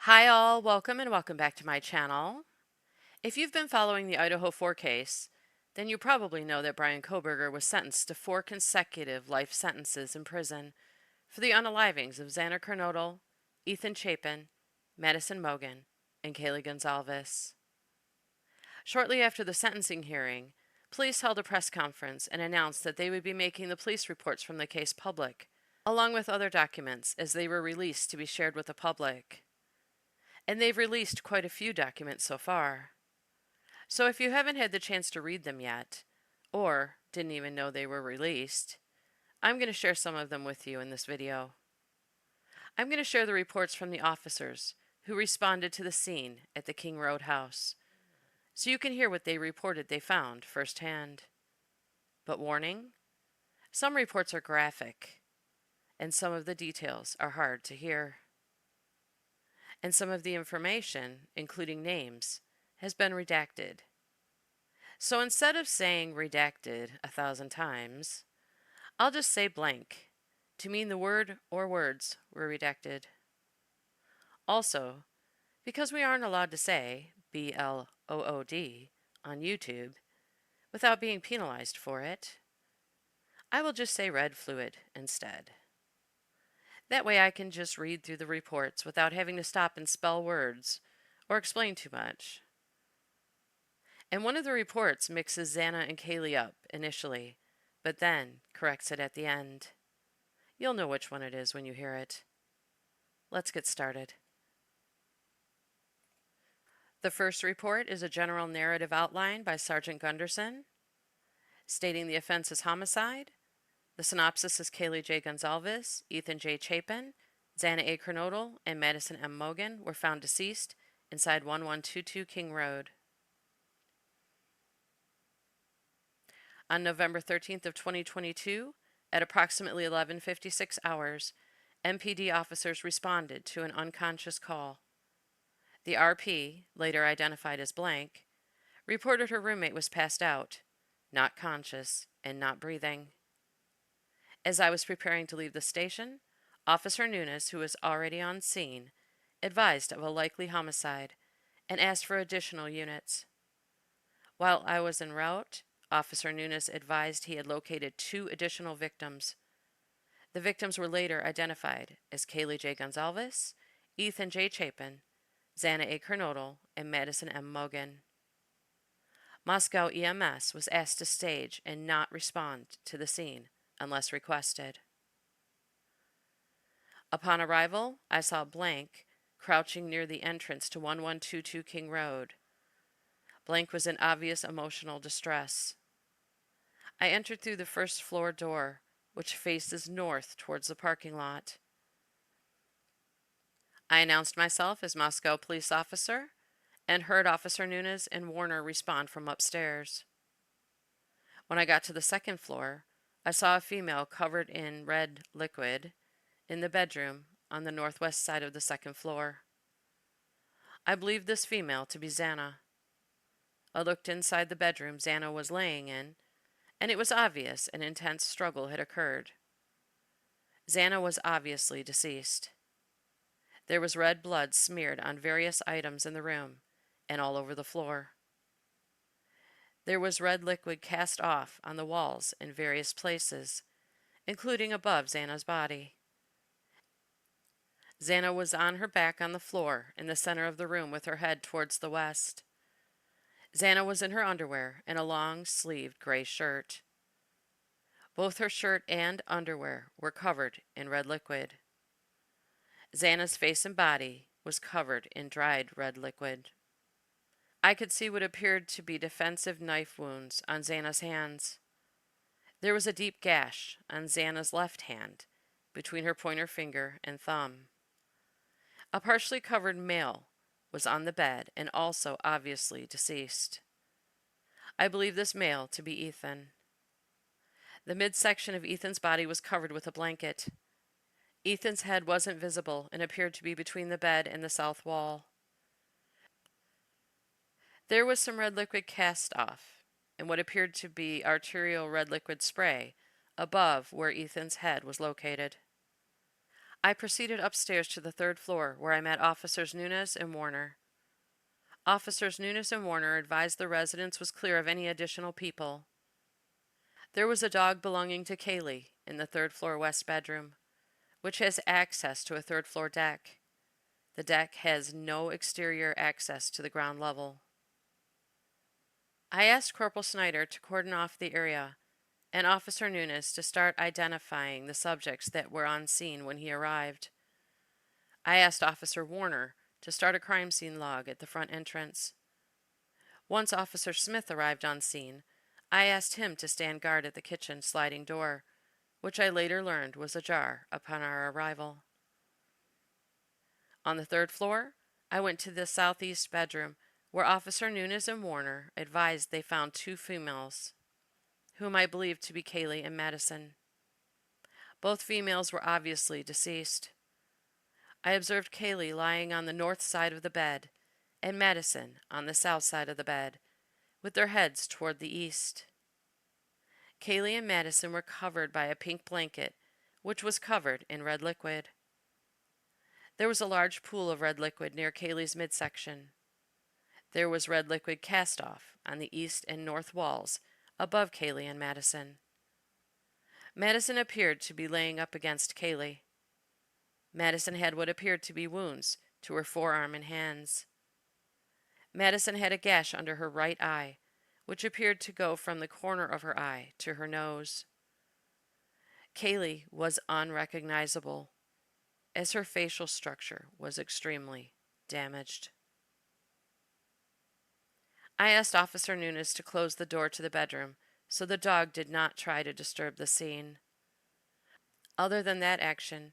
Hi all, welcome and welcome back to my channel. If you've been following the Idaho 4 case, then you probably know that Brian Kohberger was sentenced to 4 consecutive life sentences in prison for the unalivings of Xana Kernodle, Ethan Chapin, Madison Mogen, and Kaylee Gonzalez. Shortly after the sentencing hearing, police held a press conference and announced that they would be making the police reports from the case public, along with other documents as they were released to be shared with the public. And they've released quite a few documents so far. So if you haven't had the chance to read them yet, or didn't even know they were released, I'm going to share some of them with you in this video. I'm going to share the reports from the officers who responded to the scene at the King Road house, so you can hear what they reported they found firsthand. But warning, some reports are graphic, and some of the details are hard to hear. And some of the information, including names, has been redacted. So instead of saying redacted 1,000 times, I'll just say blank to mean the word or words were redacted. Also, because we aren't allowed to say BLOOD on YouTube without being penalized for it, I will just say red fluid instead. That way I can just read through the reports without having to stop and spell words or explain too much. And one of the reports mixes Xana and Kaylee up initially, but then corrects it at the end. You'll know which one it is when you hear it. Let's get started. The first report is a general narrative outline by Sergeant Gunderson, stating the offense is homicide. The synopsis is Kaylee J. Gonzalez, Ethan J. Chapin, Xana A. Kernodle, and Madison M. Mogen were found deceased inside 1122 King Road. On November 13th of 2022, at approximately 11:56 hours, MPD officers responded to an unconscious call. The RP, later identified as blank, reported her roommate was passed out, not conscious, and not breathing. As I was preparing to leave the station, Officer Nunes, who was already on scene, advised of a likely homicide and asked for additional units. While I was en route, Officer Nunes advised he had located 2 additional victims. The victims were later identified as Kaylee J. Gonzalez, Ethan J. Chapin, Xana A. Kernodle, and Madison M. Mogen. Moscow EMS was asked to stage and not respond to the scene unless requested. Upon arrival, I saw Blank crouching near the entrance to 1122 King Road. Blank was in obvious emotional distress. I entered through the first floor door, which faces north towards the parking lot. I announced myself as Moscow police officer and heard Officer Nunes and Warner respond from upstairs. When I got to the second floor, I saw a female covered in red liquid in the bedroom on the northwest side of the second floor. I believed this female to be Xana. I looked inside the bedroom Xana was laying in, and it was obvious an intense struggle had occurred. Xana was obviously deceased. There was red blood smeared on various items in the room and all over the floor. There was red liquid cast off on the walls in various places, including above Xana's body. Xana was on her back on the floor in the center of the room with her head towards the west. Xana was in her underwear and a long-sleeved gray shirt. Both her shirt and underwear were covered in red liquid. Xana's face and body was covered in dried red liquid. I could see what appeared to be defensive knife wounds on Xana's hands. There was a deep gash on Xana's left hand between her pointer finger and thumb. A partially covered male was on the bed and also obviously deceased. I believe this male to be Ethan. The midsection of Ethan's body was covered with a blanket. Ethan's head wasn't visible and appeared to be between the bed and the south wall. There was some red liquid cast off and what appeared to be arterial red liquid spray above where Ethan's head was located. I proceeded upstairs to the third floor, where I met Officers Nunes and Warner. Officers Nunes and Warner advised the residence was clear of any additional people. There was a dog belonging to Kaylee in the third floor west bedroom, which has access to a third floor deck. The deck has no exterior access to the ground level. I asked Corporal Snyder to cordon off the area and Officer Nunes to start identifying the subjects that were on scene when he arrived. I asked Officer Warner to start a crime scene log at the front entrance. Once Officer Smith arrived on scene, I asked him to stand guard at the kitchen sliding door, which I later learned was ajar upon our arrival. On the third floor, I went to the southeast bedroom, where Officer Nunes and Warner advised they found two females, whom I believed to be Kaylee and Madison. Both females were obviously deceased. I observed Kaylee lying on the north side of the bed, and Madison on the south side of the bed, with their heads toward the east. Kaylee and Madison were covered by a pink blanket, which was covered in red liquid. There was a large pool of red liquid near Kaylee's midsection. There was red liquid cast off on the east and north walls above Kaylee and Madison. Madison appeared to be laying up against Kaylee. Madison had what appeared to be wounds to her forearm and hands. Madison had a gash under her right eye, which appeared to go from the corner of her eye to her nose. Kaylee was unrecognizable, as her facial structure was extremely damaged. I asked Officer Nunes to close the door to the bedroom so the dog did not try to disturb the scene. Other than that action,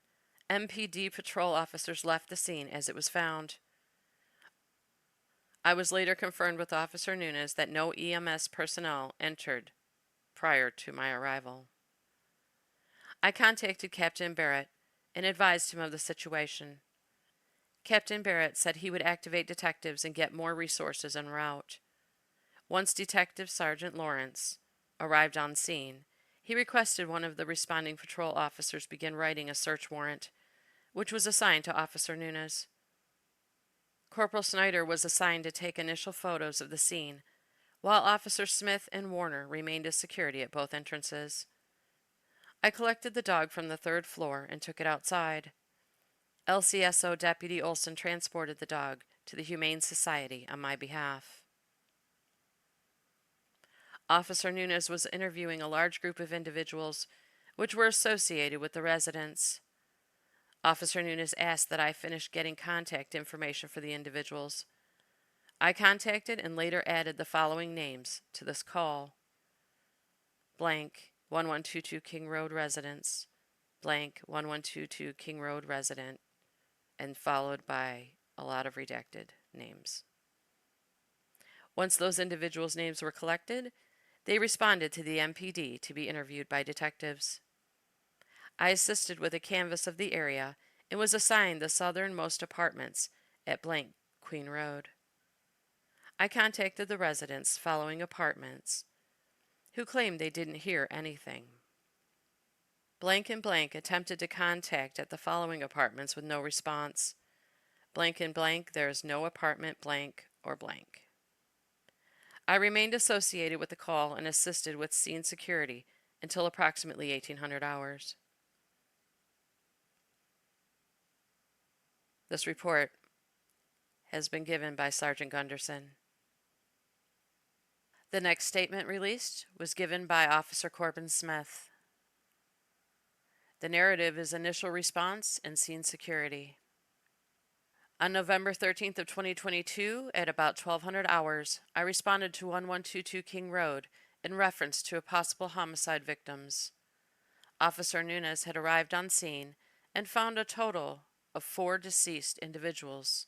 MPD patrol officers left the scene as it was found. I was later confirmed with Officer Nunes that no EMS personnel entered prior to my arrival. I contacted Captain Barrett and advised him of the situation. Captain Barrett said he would activate detectives and get more resources en route. Once Detective Sergeant Lawrence arrived on scene, he requested one of the responding patrol officers begin writing a search warrant, which was assigned to Officer Nunes. Corporal Snyder was assigned to take initial photos of the scene, while Officers Smith and Warner remained as security at both entrances. I collected the dog from the third floor and took it outside. LCSO Deputy Olson transported the dog to the Humane Society on my behalf. Officer Nunes was interviewing a large group of individuals which were associated with the residents. Officer Nunes asked that I finish getting contact information for the individuals. I contacted and later added the following names to this call: blank 1122 King Road residents, blank 1122 King Road resident, and followed by a lot of redacted names. Once those individuals' names were collected, they responded to the MPD to be interviewed by detectives. I assisted with a canvass of the area and was assigned the southernmost apartments at blank Queen Road. I contacted the residents following apartments, who claimed they didn't hear anything. Blank and blank attempted to contact at the following apartments with no response. Blank and blank, there is no apartment blank or blank. I remained associated with the call and assisted with scene security until approximately 1800 hours. This report has been given by Sergeant Gunderson. The next statement released was given by Officer Corbin Smith. The narrative is initial response and scene security. On November 13th of 2022, at about 1200 hours, I responded to 1122 King Road in reference to a possible homicide victims. Officer Nunes had arrived on scene and found a total of 4 deceased individuals.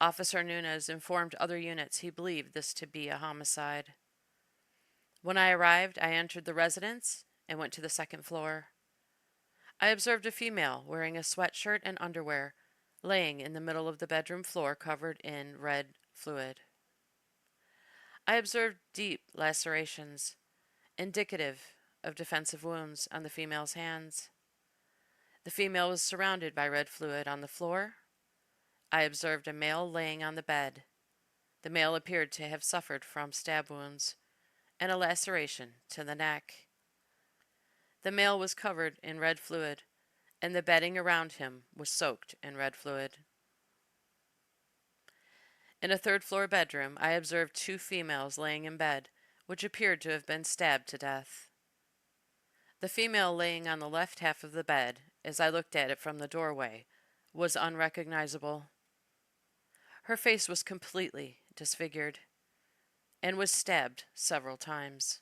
Officer Nunes informed other units he believed this to be a homicide. When I arrived, I entered the residence and went to the second floor. I observed a female wearing a sweatshirt and underwear laying in the middle of the bedroom floor covered in red fluid. I observed deep lacerations, indicative of defensive wounds on the female's hands. The female was surrounded by red fluid on the floor. I observed a male laying on the bed. The male appeared to have suffered from stab wounds and a laceration to the neck. The male was covered in red fluid, and the bedding around him was soaked in red fluid. In a third-floor bedroom, I observed two females laying in bed, which appeared to have been stabbed to death. The female laying on the left half of the bed, as I looked at it from the doorway, was unrecognizable. Her face was completely disfigured and was stabbed several times.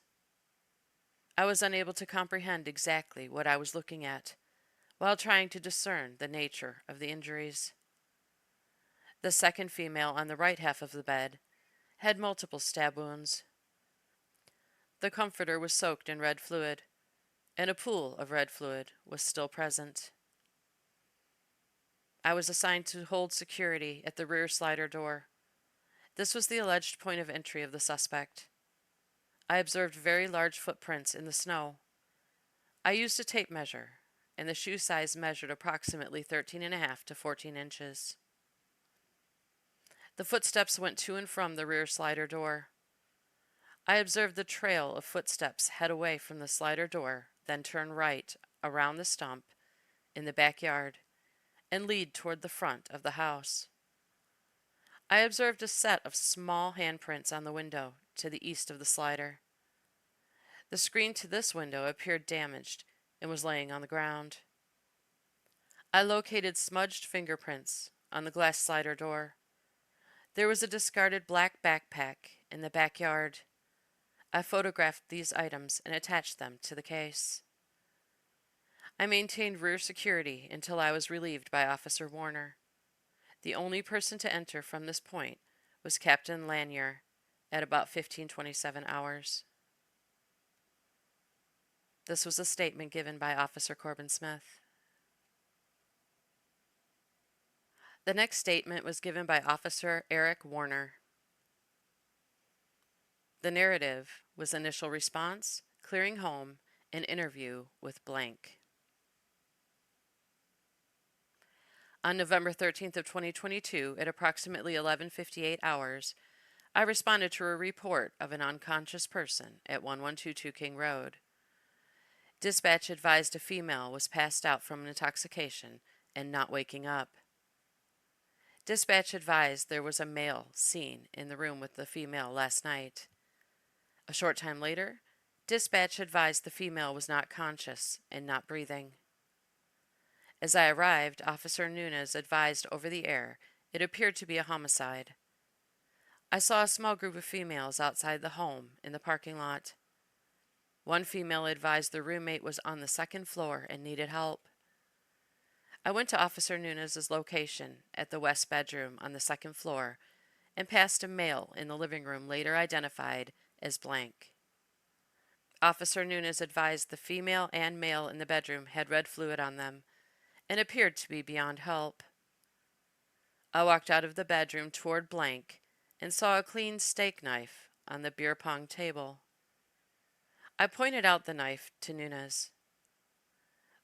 I was unable to comprehend exactly what I was looking at while trying to discern the nature of the injuries. The second female on the right half of the bed had multiple stab wounds. The comforter was soaked in red fluid, and a pool of red fluid was still present. I was assigned to hold security at the rear slider door. This was the alleged point of entry of the suspect. I observed very large footprints in the snow. I used a tape measure, and the shoe size measured approximately 13.5 to 14 inches. The footsteps went to and from the rear slider door. I observed the trail of footsteps head away from the slider door, then turn right around the stump in the backyard and lead toward the front of the house. I observed a set of small handprints on the window to the east of the slider. The screen to this window appeared damaged and was laying on the ground. I located smudged fingerprints on the glass slider door. There was a discarded black backpack in the backyard. I photographed these items and attached them to the case. I maintained rear security until I was relieved by Officer Warner. The only person to enter from this point was Captain Lanier at about 15:27 hours. This was a statement given by Officer Corbin Smith. The next statement was given by Officer Eric Warner. The narrative was initial response, clearing home, and interview with blank. On November 13th of 2022, at approximately 11:58 hours, I responded to a report of an unconscious person at 1122 King Road. Dispatch advised a female was passed out from an intoxication and not waking up. Dispatch advised there was a male seen in the room with the female last night. A short time later, dispatch advised the female was not conscious and not breathing. As I arrived, Officer Nunez advised over the air it appeared to be a homicide. I saw a small group of females outside the home in the parking lot. One female advised the roommate was on the second floor and needed help. I went to Officer Nunez's location at the west bedroom on the second floor and passed a male in the living room later identified as blank. Officer Nunez advised the female and male in the bedroom had red fluid on them and appeared to be beyond help. I walked out of the bedroom toward blank and saw a clean steak knife on the beer pong table. I pointed out the knife to Nunez.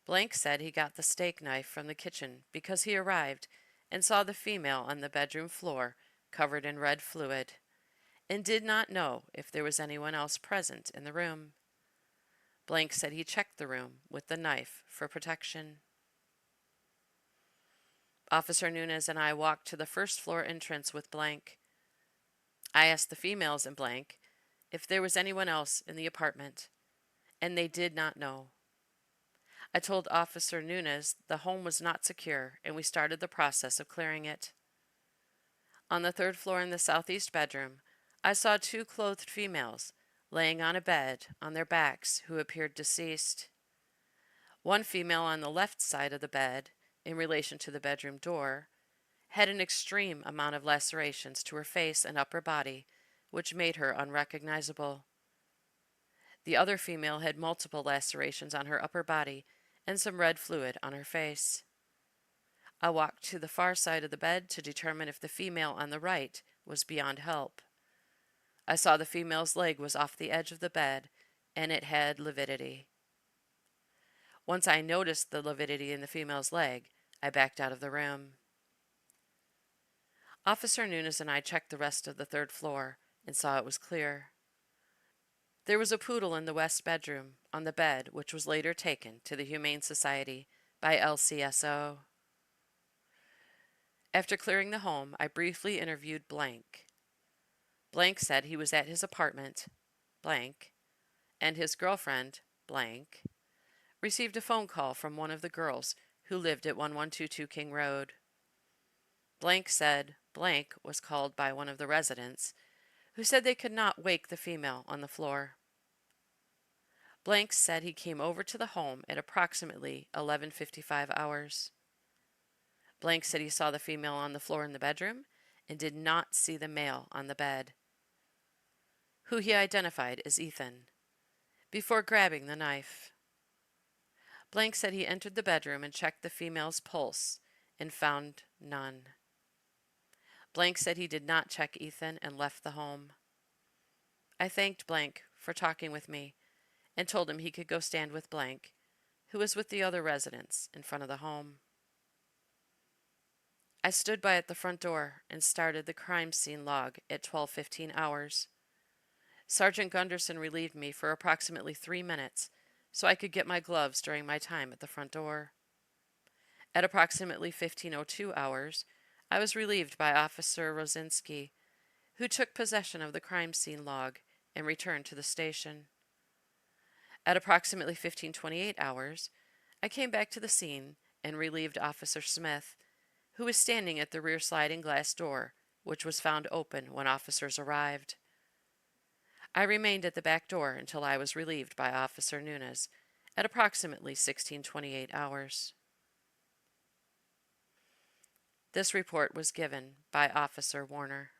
Blank said he got the steak knife from the kitchen because he arrived and saw the female on the bedroom floor covered in red fluid and did not know if there was anyone else present in the room. Blank said he checked the room with the knife for protection. Officer Nunez and I walked to the first floor entrance with Blank. I asked the females in Blank if there was anyone else in the apartment, and they did not know. I told Officer Nunez the home was not secure, and we started the process of clearing it. On the third floor in the southeast bedroom, I saw two clothed females laying on a bed on their backs who appeared deceased. One female on the left side of the bed, in relation to the bedroom door, had an extreme amount of lacerations to her face and upper body, which made her unrecognizable. The other female had multiple lacerations on her upper body and some red fluid on her face. I walked to the far side of the bed to determine if the female on the right was beyond help. I saw the female's leg was off the edge of the bed, and it had lividity. Once I noticed the lividity in the female's leg, I backed out of the room. Officer Nunes and I checked the rest of the third floor and saw it was clear. There was a poodle in the west bedroom on the bed, which was later taken to the Humane Society by LCSO. After clearing the home, I briefly interviewed Blank. Blank said he was at his apartment, Blank, and his girlfriend, Blank, received a phone call from one of the girls who lived at 1122 King Road. Blank said Blank was called by one of the residents, who said they could not wake the female on the floor. Blank said he came over to the home at approximately 11:55 hours. Blank said he saw the female on the floor in the bedroom and did not see the male on the bed, who he identified as Ethan, before grabbing the knife. Blank said he entered the bedroom and checked the female's pulse and found none. Blank said he did not check Ethan and left the home. I thanked Blank for talking with me and told him he could go stand with Blank, who was with the other residents in front of the home. I stood by at the front door and started the crime scene log at 12:15 hours. Sergeant Gunderson relieved me for approximately 3 minutes so I could get my gloves during my time at the front door. At approximately 15:02 hours, I was relieved by Officer Rosinski, who took possession of the crime scene log and returned to the station. At approximately 15:28 hours, I came back to the scene and relieved Officer Smith, who was standing at the rear sliding glass door, which was found open when officers arrived. I remained at the back door until I was relieved by Officer Nunes at approximately 16:28 hours. This report was given by Officer Warner.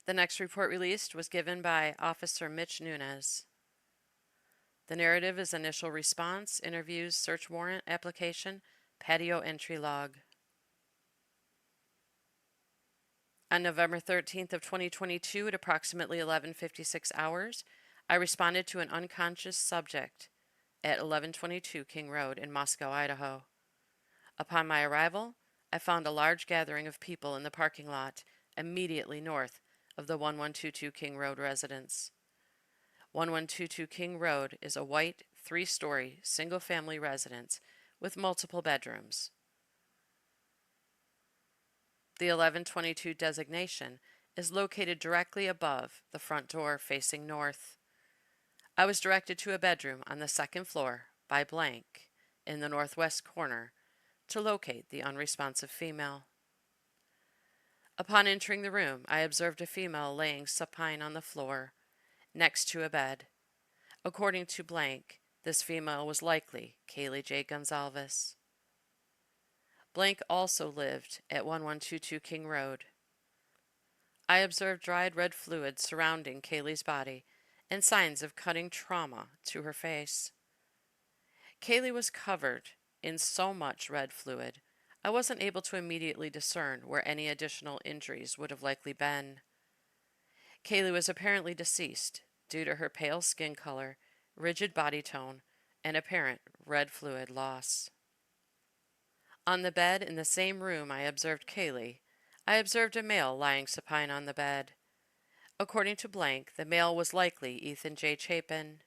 The next report released was given by Officer Mitch Nunes. The narrative is initial response, interviews, search warrant application, patio entry log. On November 13th of 2022 at approximately 11:56 hours, I responded to an unconscious subject at 1122 King Road in Moscow, Idaho. Upon my arrival, I found a large gathering of people in the parking lot immediately north of the 1122 King Road residence. 1122 King Road is a white, 3-story, single-family residence with multiple bedrooms. The 1122 designation is located directly above the front door facing north. I was directed to a bedroom on the second floor by Blank in the northwest corner to locate the unresponsive female. Upon entering the room, I observed a female laying supine on the floor next to a bed. According to Blank, this female was likely Kaylee J. Gonzalez. Blank also lived at 1122 King Road. I observed dried red fluid surrounding Kaylee's body and signs of cutting trauma to her face. Kaylee was covered in so much red fluid, I wasn't able to immediately discern where any additional injuries would have likely been. Kaylee was apparently deceased due to her pale skin color, rigid body tone, and apparent red fluid loss. On the bed in the same room I observed Kaylee, I observed a male lying supine on the bed. According to Blank, the male was likely Ethan J. Chapin.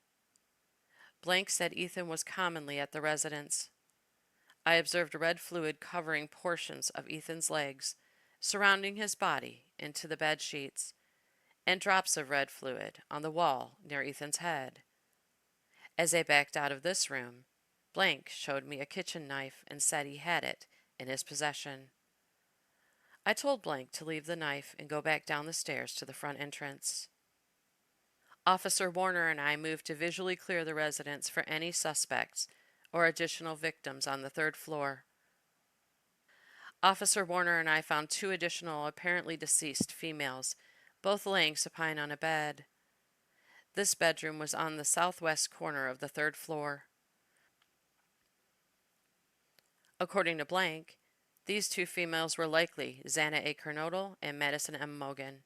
Blank said Ethan was commonly at the residence. I observed red fluid covering portions of Ethan's legs, surrounding his body into the bed sheets, and drops of red fluid on the wall near Ethan's head. As I backed out of this room, Blank showed me a kitchen knife and said he had it in his possession. I told Blank to leave the knife and go back down the stairs to the front entrance. Officer Warner and I moved to visually clear the residence for any suspects or additional victims on the third floor. Officer Warner and I found 2 additional apparently deceased females, both laying supine on a bed. This bedroom was on the southwest corner of the third floor. According to Blank, these 2 females were likely Xana A. Kernodle and Madison M. Mogan.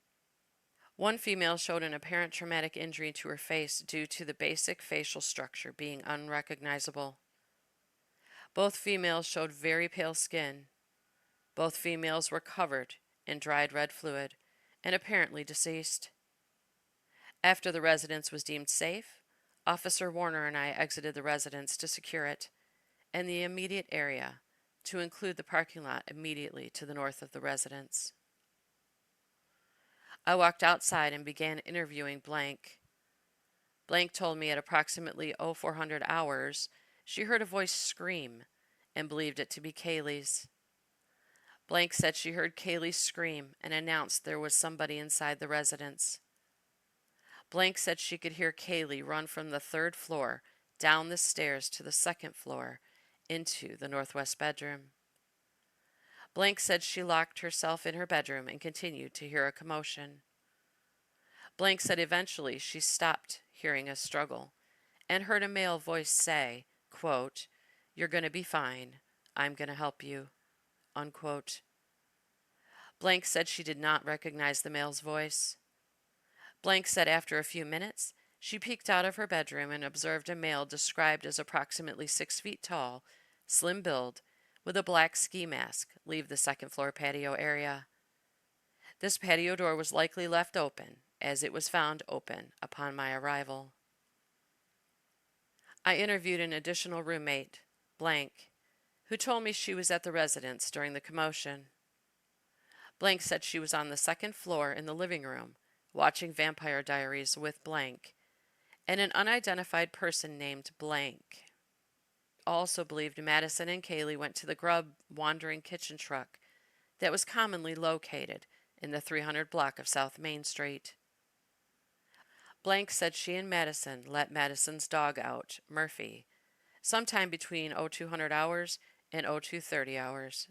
One female showed an apparent traumatic injury to her face due to the basic facial structure being unrecognizable. Both females showed very pale skin. Both females were covered in dried red fluid and apparently deceased. After the residence was deemed safe, Officer Warner and I exited the residence to secure it and the immediate area, to include the parking lot immediately to the north of the residence. I walked outside and began interviewing Blank. Blank told me at approximately 0400 hours she heard a voice scream and believed it to be Kaylee's. Blank said she heard Kaylee scream and announced there was somebody inside the residence. Blank said she could hear Kaylee run from the third floor down the stairs to the second floor into the northwest bedroom. Blank said she locked herself in her bedroom and continued to hear a commotion. Blank said eventually she stopped hearing a struggle and heard a male voice say, quote, "You're going to be fine. I'm going to help you," unquote. Blank said she did not recognize the male's voice. Blank said after a few minutes, she peeked out of her bedroom and observed a male described as approximately 6 feet tall, slim build, with a black ski mask leave the second floor patio area. This patio door was likely left open, as it was found open upon my arrival. I interviewed an additional roommate, Blank, who told me she was at the residence during the commotion. Blank said she was on the second floor in the living room, watching Vampire Diaries with Blank, and an unidentified person named Blank also believed Madison and Kaylee went to the grub wandering kitchen truck that was commonly located in the 300 block of South Main Street. Blank said she and Madison let Madison's dog out, Murphy, sometime between 0200 hours and 0230 hours.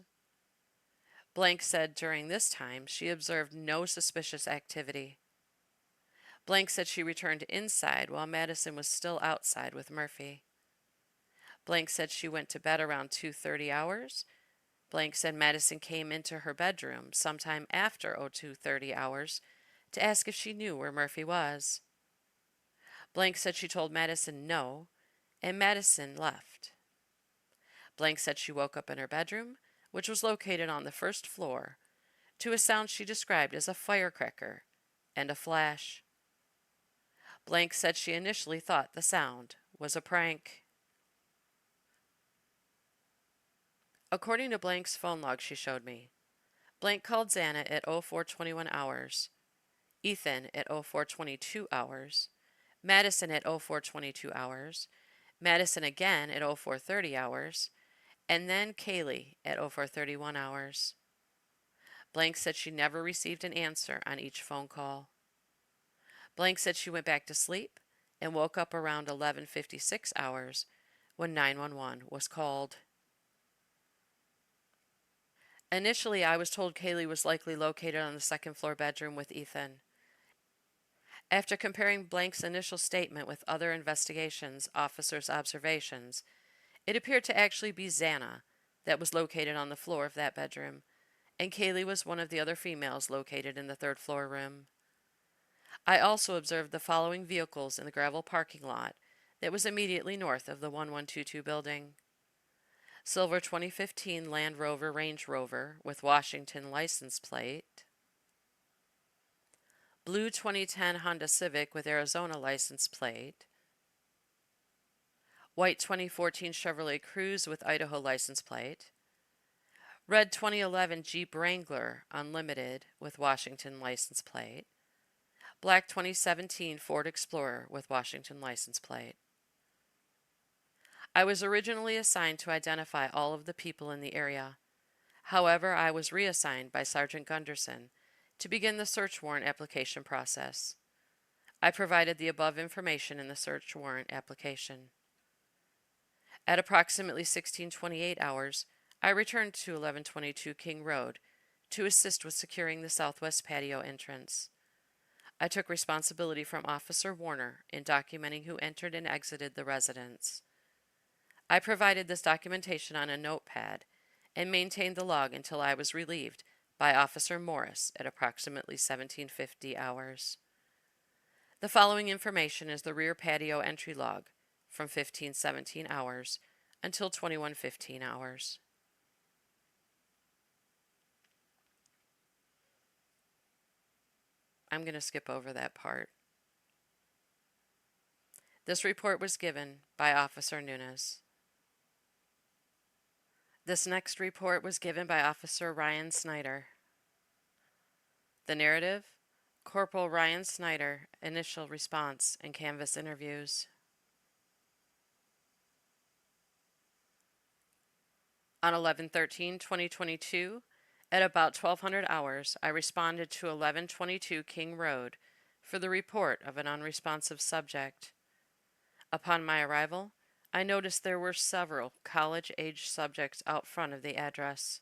Blank said during this time she observed no suspicious activity. Blank said she returned inside while Madison was still outside with Murphy. Blank said she went to bed around 0230 hours. Blank said Madison came into her bedroom sometime after 0230 hours to ask if she knew where Murphy was. Blank said she told Madison no, and Madison left. Blank said she woke up in her bedroom, which was located on the first floor, to a sound she described as a firecracker and a flash. Blank said she initially thought the sound was a prank. According to Blank's phone log she showed me, Blank called Xana at 0421 hours, Ethan at 0422 hours, Madison at 0422 hours, Madison again at 0430 hours, and then Kaylee at 0431 hours. Blank said she never received an answer on each phone call. Blank said she went back to sleep and woke up around 11:56 hours when 911 was called. Initially, I was told Kaylee was likely located on the second floor bedroom with Ethan. After comparing Blank's initial statement with other investigations officers' observations, it appeared to actually be Xana that was located on the floor of that bedroom, and Kaylee was one of the other females located in the third floor room. I also observed the following vehicles in the gravel parking lot that was immediately north of the 1122 building: silver 2015 Land Rover Range Rover with Washington license plate, blue 2010 Honda Civic with Arizona license plate, white 2014 Chevrolet Cruze with Idaho license plate, red 2011 Jeep Wrangler Unlimited with Washington license plate, black 2017 Ford Explorer with Washington license plate. I was originally assigned to identify all of the people in the area. However, I was reassigned by Sergeant Gunderson to begin the search warrant application process. I provided the above information in the search warrant application. At approximately 1628 hours, I returned to 1122 King Road to assist with securing the southwest patio entrance. I took responsibility from Officer Warner in documenting who entered and exited the residence. I provided this documentation on a notepad and maintained the log until I was relieved by Officer Morris at approximately 1750 hours. The following information is the rear patio entry log from 1517 hours until 2115 hours. I'm going to skip over that part. This report was given by Officer Nunes. This next report was given by Officer Ryan Snyder. The narrative: Corporal Ryan Snyder, initial response and canvas interviews. On 11/13/2022, at about 1200 hours, I responded to 1122 King Road for the report of an unresponsive subject. Upon my arrival, I noticed there were several college-age subjects out front of the address.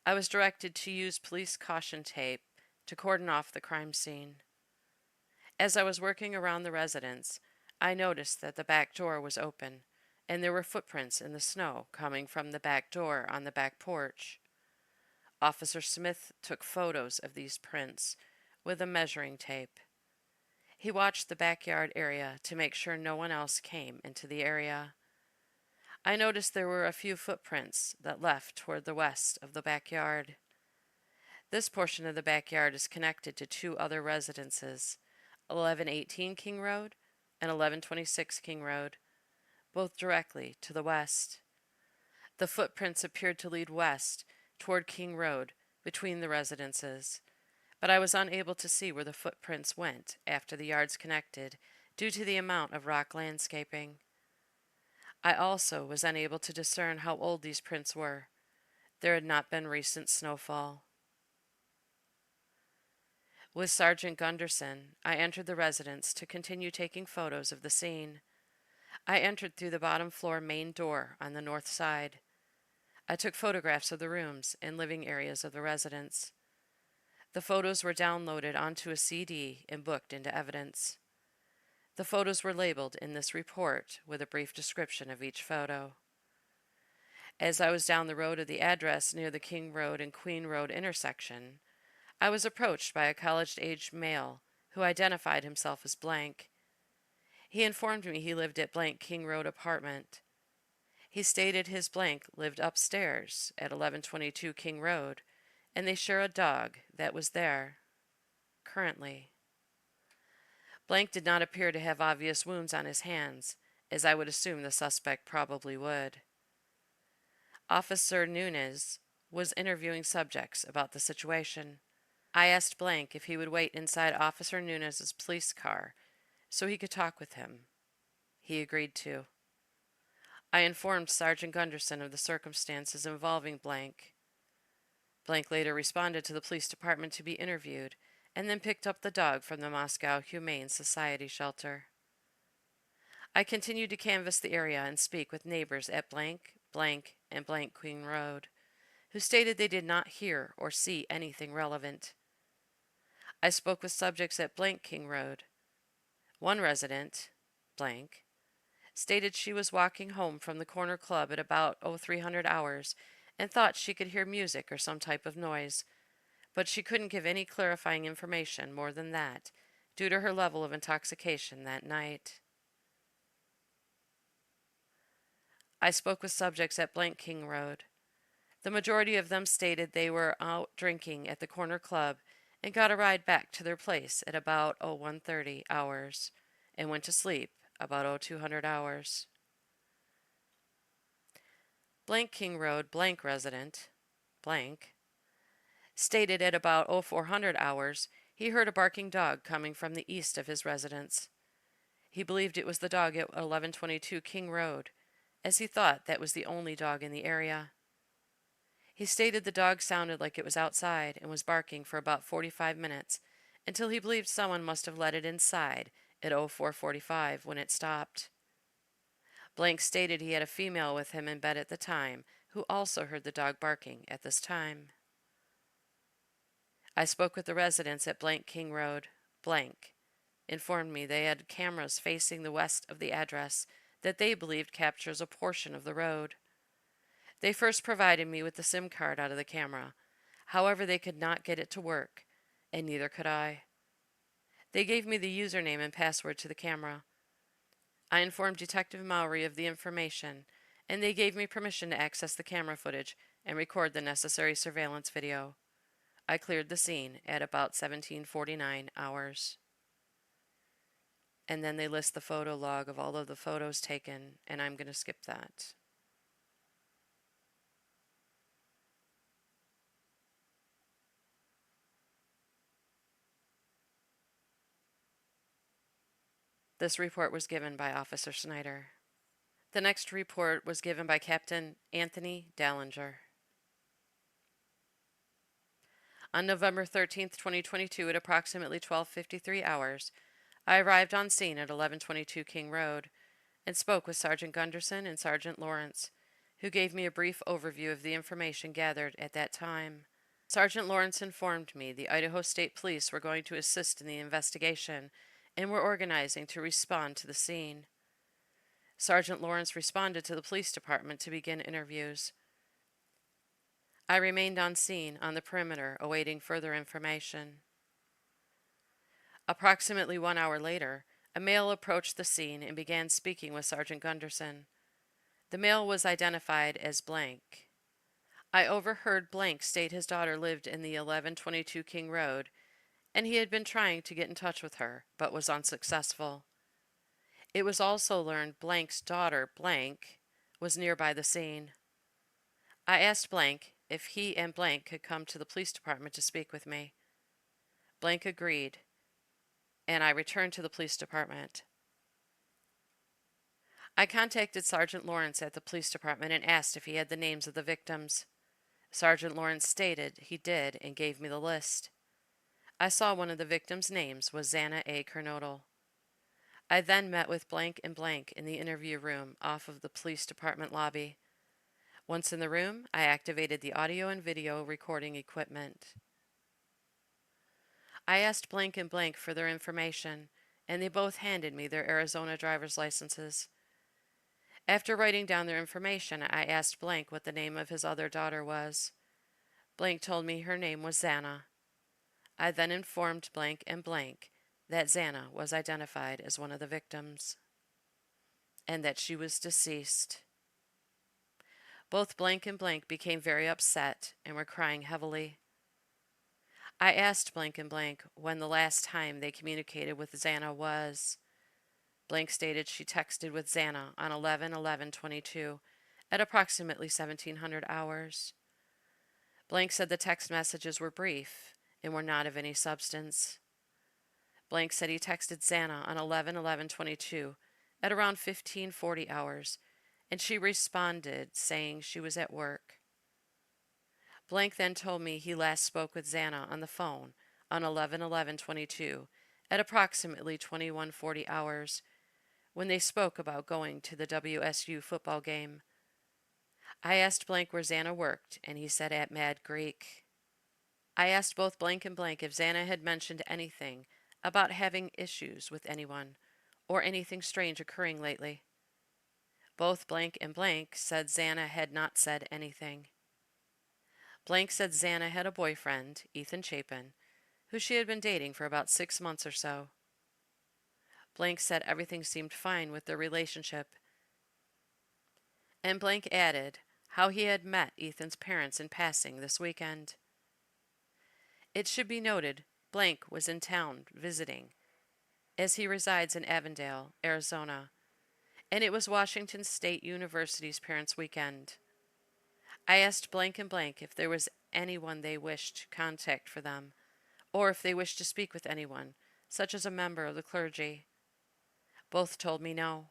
I was directed to use police caution tape to cordon off the crime scene. As I was working around the residence, I noticed that the back door was open, and there were footprints in the snow coming from the back door on the back porch. Officer Smith took photos of these prints with a measuring tape. He watched the backyard area to make sure no one else came into the area. I noticed there were a few footprints that left toward the west of the backyard. This portion of the backyard is connected to two other residences, 1118 King Road and 1126 King Road, both directly to the west. The footprints appeared to lead west toward King Road between the residences, but I was unable to see where the footprints went after the yards connected due to the amount of rock landscaping. I also was unable to discern how old these prints were. There had not been recent snowfall. With Sergeant Gunderson, I entered the residence to continue taking photos of the scene. I entered through the bottom floor main door on the north side. I took photographs of the rooms and living areas of the residence. The photos were downloaded onto a CD and booked into evidence. The photos were labeled in this report with a brief description of each photo. As I was down the road of the address near the King Road and Queen Road intersection, I was approached by a college-aged male who identified himself as Blank. He informed me he lived at Blank King Road apartment. He stated his Blank lived upstairs at 1122 King Road, and they share a dog that was there currently. Blank did not appear to have obvious wounds on his hands, as I would assume the suspect probably would. Officer Nunes was interviewing subjects about the situation. I asked Blank if he would wait inside Officer Nunes' police car so he could talk with him. He agreed to. I informed Sergeant Gunderson of the circumstances involving Blank. Blank later responded to the police department to be interviewed, and then picked up the dog from the Moscow Humane Society shelter. I continued to canvass the area and speak with neighbors at Blank, Blank, and Blank Queen Road, who stated they did not hear or see anything relevant. I spoke with subjects at Blank King Road. One resident, Blank, stated she was walking home from the corner club at about 0300 hours and thought she could hear music or some type of noise, but she couldn't give any clarifying information more than that due to her level of intoxication that night. I spoke with subjects at Blank King Road. The majority of them stated they were out drinking at the corner club and got a ride back to their place at about 0130 hours and went to sleep about 0200 hours. Blank King Road Blank resident, Blank, stated at about 0400 hours he heard a barking dog coming from the east of his residence. He believed it was the dog at 1122 King Road, as he thought that was the only dog in the area. He stated the dog sounded like it was outside and was barking for about 45 minutes until he believed someone must have let it inside at 0445 when it stopped. Blank stated he had a female with him in bed at the time who also heard the dog barking at this time. I spoke with the residents at Blank King Road. Blank informed me they had cameras facing the west of the address that they believed captures a portion of the road. They first provided me with the SIM card out of the camera. However, they could not get it to work, and neither could I. They gave me the username and password to the camera. I informed Detective Mowry of the information, and they gave me permission to access the camera footage and record the necessary surveillance video. I cleared the scene at about 17:49 hours. And then they list the photo log of all of the photos taken, and I'm going to skip that. This report was given by Officer Snyder. The next report was given by Captain Anthony Dallinger. On November 13th, 2022, at approximately 12:53 hours, I arrived on scene at 1122 King Road and spoke with Sergeant Gunderson and Sergeant Lawrence, who gave me a brief overview of the information gathered at that time. Sergeant Lawrence informed me the Idaho State Police were going to assist in the investigation and were organizing to respond to the scene. Sergeant Lawrence responded to the police department to begin interviews. I remained on scene on the perimeter awaiting further information. Approximately 1 hour later, a male approached the scene and began speaking with Sergeant Gunderson. The male was identified as Blank. I overheard Blank state his daughter lived in the 1122 King Road, and he had been trying to get in touch with her, but was unsuccessful. It was also learned Blank's daughter, Blank, was nearby the scene. I asked Blank if he and Blank could come to the police department to speak with me. Blank agreed, and I returned to the police department. I contacted Sergeant Lawrence at the police department and asked if he had the names of the victims. Sergeant Lawrence stated he did and gave me the list. I saw one of the victims' names was Xana A. Kernodle. I then met with Blank and Blank in the interview room off of the police department lobby. Once in the room, I activated the audio and video recording equipment. I asked Blank and Blank for their information, and they both handed me their Arizona driver's licenses. After writing down their information, I asked Blank what the name of his other daughter was. Blank told me her name was Xana. I then informed Blank and Blank that Xana was identified as one of the victims, and that she was deceased. Both Blank and Blank became very upset and were crying heavily. I asked Blank and Blank when the last time they communicated with Xana was. Blank stated she texted with Xana on 11/11/22 at approximately 1700 hours. Blank said the text messages were brief and were not of any substance. Blank said he texted Xana on 11/11/22 at around 1540 hours, and she responded saying she was at work. Blank then told me he last spoke with Xana on the phone on 11/11/22 at approximately 2140 hours, when they spoke about going to the WSU football game. I asked Blank where Xana worked, and he said at Mad Greek. I asked both Blank and Blank if Xana had mentioned anything about having issues with anyone or anything strange occurring lately. Both Blank and Blank said Xana had not said anything. Blank said Xana had a boyfriend, Ethan Chapin, who she had been dating for about 6 months or so. Blank said everything seemed fine with their relationship, and Blank added how he had met Ethan's parents in passing this weekend. It should be noted, Blank was in town visiting, as he resides in Avondale, Arizona, and it was Washington State University's Parents' Weekend. I asked Blank and Blank if there was anyone they wished to contact for them, or if they wished to speak with anyone, such as a member of the clergy. Both told me no.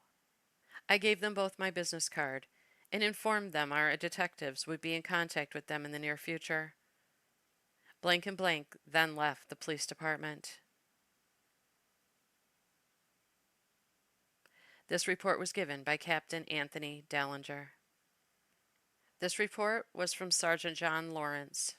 I gave them both my business card and informed them our detectives would be in contact with them in the near future. Blank and Blank then left the police department. This report was given by Captain Anthony Dallinger. This report was from Sergeant John Lawrence.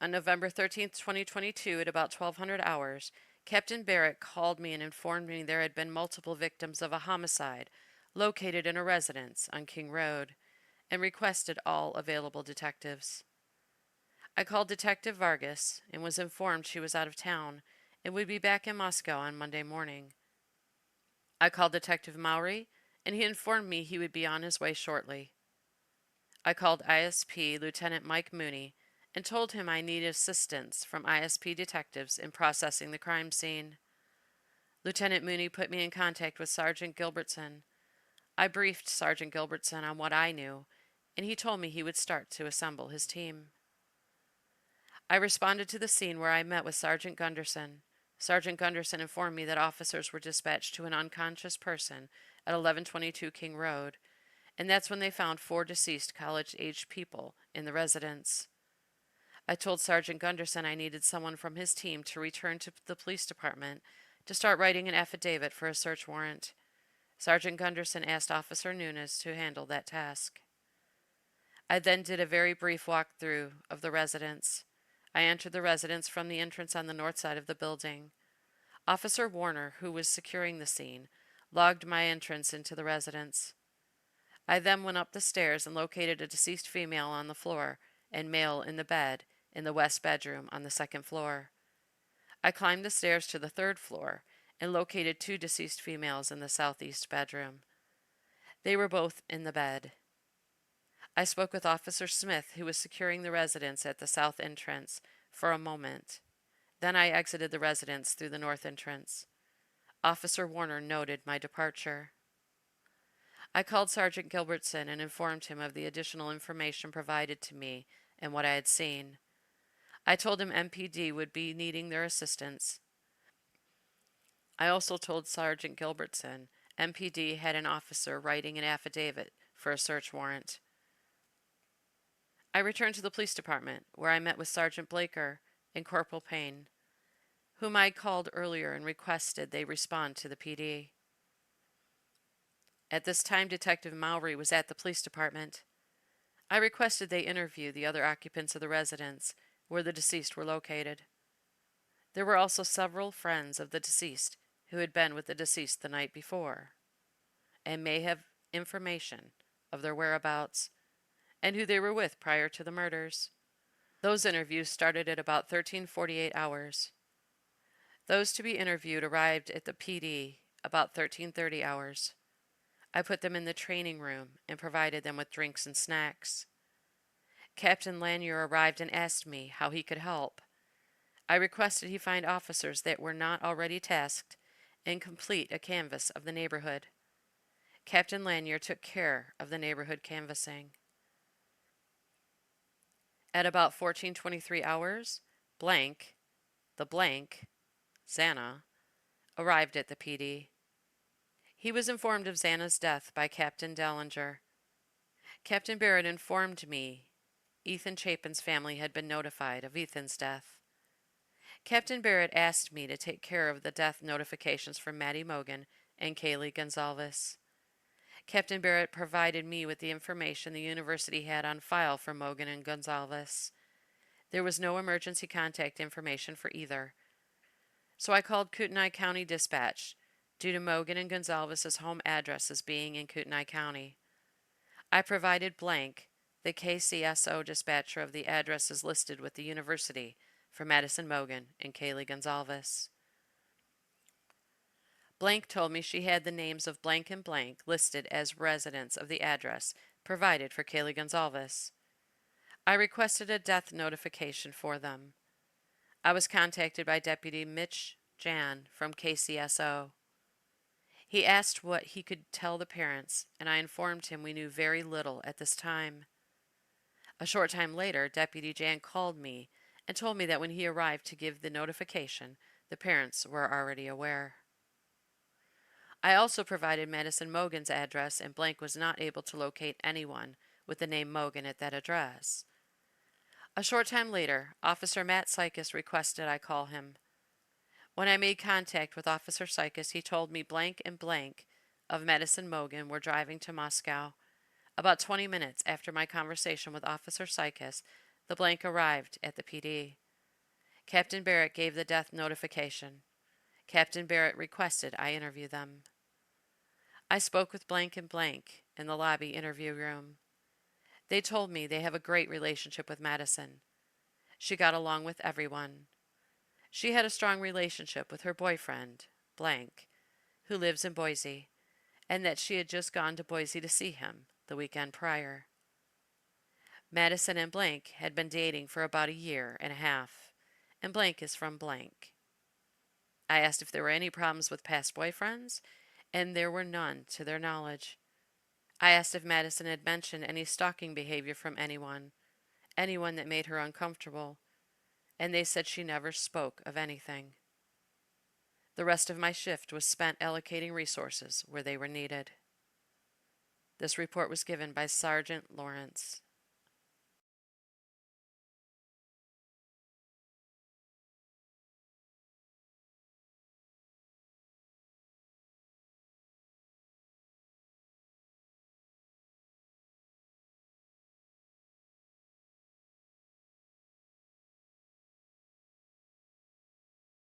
On November 13th, 2022, at about 1200 hours, Captain Barrett called me and informed me there had been multiple victims of a homicide located in a residence on King Road. and requested all available detectives. I called Detective Vargas and was informed she was out of town and would be back in Moscow on Monday morning. I called Detective Mowry, and he informed me he would be on his way shortly. I called ISP Lieutenant Mike Mooney and told him I needed assistance from ISP detectives in processing the crime scene. Lieutenant Mooney put me in contact with Sergeant Gilbertson. I briefed Sergeant Gilbertson on what I knew, and he told me he would start to assemble his team. I responded to the scene where I met with Sergeant Gunderson. Sergeant Gunderson informed me that officers were dispatched to an unconscious person at 1122 King Road, and that's when they found 4 deceased college-aged people in the residence. I told Sergeant Gunderson I needed someone from his team to return to the police department to start writing an affidavit for a search warrant. Sergeant Gunderson asked Officer Nunes to handle that task. I then did a very brief walkthrough of the residence. I entered the residence from the entrance on the north side of the building. Officer Warner, who was securing the scene, logged my entrance into the residence. I then went up the stairs and located a deceased female on the floor and male in the bed in the west bedroom on the second floor. I climbed the stairs to the third floor and located 2 deceased females in the southeast bedroom. They were both in the bed. I spoke with Officer Smith, who was securing the residence at the south entrance, for a moment. Then I exited the residence through the north entrance. Officer Warner noted my departure. I called Sergeant Gilbertson and informed him of the additional information provided to me and what I had seen. I told him MPD would be needing their assistance. I also told Sergeant Gilbertson MPD had an officer writing an affidavit for a search warrant. I returned to the police department, where I met with Sergeant Blaker and Corporal Payne, whom I called earlier and requested they respond to the PD. At this time, Detective Mowry was at the police department. I requested they interview the other occupants of the residence where the deceased were located. There were also several friends of the deceased who had been with the deceased the night before, and may have information of their whereabouts and who they were with prior to the murders. Those interviews started at about 13:48 hours. Those to be interviewed arrived at the PD about 13:30 hours. I put them in the training room and provided them with drinks and snacks. Captain Lanier arrived and asked me how he could help. I requested he find officers that were not already tasked and complete a canvass of the neighborhood. Captain Lanier took care of the neighborhood canvassing. At about 14:23 hours, the blank, Xana, arrived at the PD. He was informed of Xana's death by Captain Dellinger. Captain Barrett informed me Ethan Chapin's family had been notified of Ethan's death. Captain Barrett asked me to take care of the death notifications for Maddie Mogan and Kaylee Gonzalez. Captain Barrett provided me with the information the university had on file for Mogan and Gonzalez. There was no emergency contact information for either. So I called Kootenai County Dispatch due to Mogan and Gonzalez's home addresses being in Kootenai County. I provided the KCSO dispatcher of the addresses listed with the university for Madison Mogan and Kaylee Gonzalez. Told me she had the names of blank and blank listed as residents of the address provided for Kaylee Gonzalez. I requested a death notification for them. I was contacted by Deputy Mitch Jan from KCSO. He asked what he could tell the parents, and I informed him we knew very little at this time. A short time later, Deputy Jan called me and told me that when he arrived to give the notification, the parents were already aware. I also provided Madison Mogan's address, and blank was not able to locate anyone with the name Mogan at that address. A short time later, Officer Matt Sykes requested I call him. When I made contact with Officer Sykes, he told me blank and blank of Madison Mogan were driving to Moscow. About 20 minutes after my conversation with Officer Sykes, the blank arrived at the PD. Captain Barrett gave the death notification. Captain Barrett requested I interview them. I spoke with blank and blank in the lobby interview room. They told me they have a great relationship with Madison. She got along with everyone. She had a strong relationship with her boyfriend, blank, who lives in Boise, and that she had just gone to Boise to see him the weekend prior. Madison and blank had been dating for about a year and a half, and blank is from blank. I asked if there were any problems with past boyfriends, and there were none to their knowledge. I asked if Madison had mentioned any stalking behavior from anyone that made her uncomfortable, and they said she never spoke of anything. The rest of my shift was spent allocating resources where they were needed. This report was given by Sergeant Lawrence.